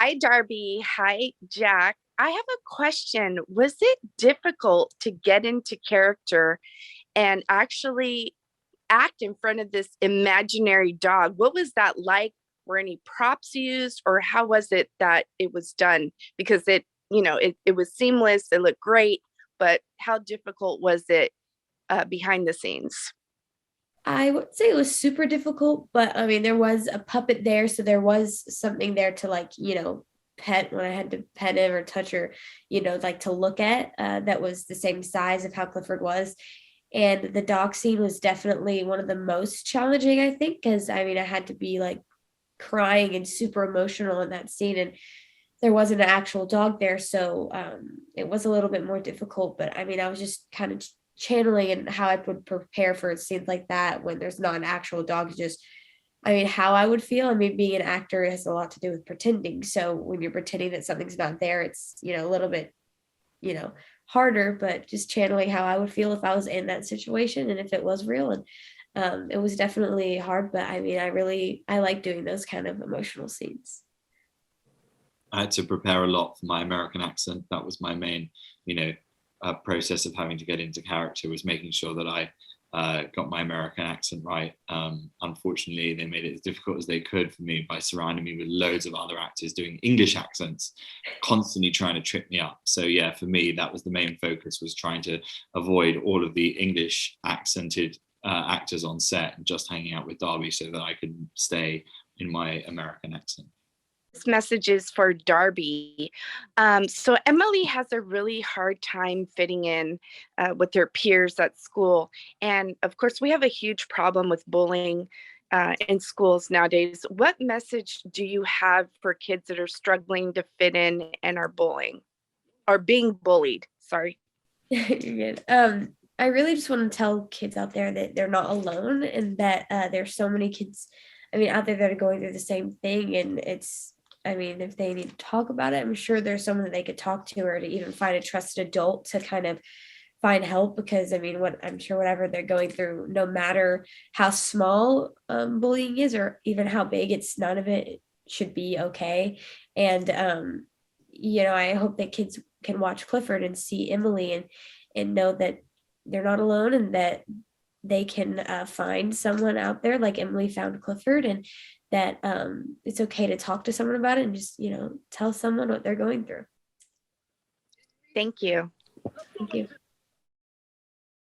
Hi, Darby. Hi, Jack. I have a question. Was it difficult to get into character and actually act in front of this imaginary dog? What was that like? Were any props used, or how was it that it was done? Because it was seamless, it looked great, but how difficult was it behind the scenes? I would say it was super difficult, but I mean, there was a puppet there, so there was something there to pet when I had to pet him or touch her, like to look at. That was the same size of how Clifford was. And the dog scene was definitely one of the most challenging, I think, because I mean, I had to be like crying and super emotional in that scene, and there wasn't an actual dog there, so it was a little bit more difficult. But I mean, I was just kind of channeling and how I would prepare for scenes like that when there's not an actual dog. Just, I mean, how I would feel. I mean, being an actor has a lot to do with pretending. So when you're pretending that something's not there, it's a little bit you know harder. But just channeling how I would feel if I was in that situation and if it was real. And it was definitely hard, but I mean, I like doing those kind of emotional scenes. I had to prepare a lot for my American accent. That was my main, process of having to get into character, was making sure that I got my American accent right. Unfortunately, they made it as difficult as they could for me by surrounding me with loads of other actors doing English accents, constantly trying to trip me up. So yeah, for me, that was the main focus, was trying to avoid all of the English accented actors on set and just hanging out with Darby so that I could stay in my American accent. This message is for Darby. So Emily has a really hard time fitting in with her peers at school. And of course, we have a huge problem with bullying in schools nowadays. What message do you have for kids that are struggling to fit in and are bullying or being bullied? Sorry. You're good. I really just want to tell kids out there that they're not alone, and that there's so many kids, I mean, out there that are going through the same thing. And I mean, if they need to talk about it, I'm sure there's someone that they could talk to, or to even find a trusted adult to kind of find help. Because I mean, what I'm sure whatever they're going through, no matter how small bullying is or even how big, it's none of it should be okay. And I hope that kids can watch Clifford and see Emily, and know that they're not alone, and that they can find someone out there like Emily found Clifford, and that it's okay to talk to someone about it, and just tell someone what they're going through. Thank you. Thank you.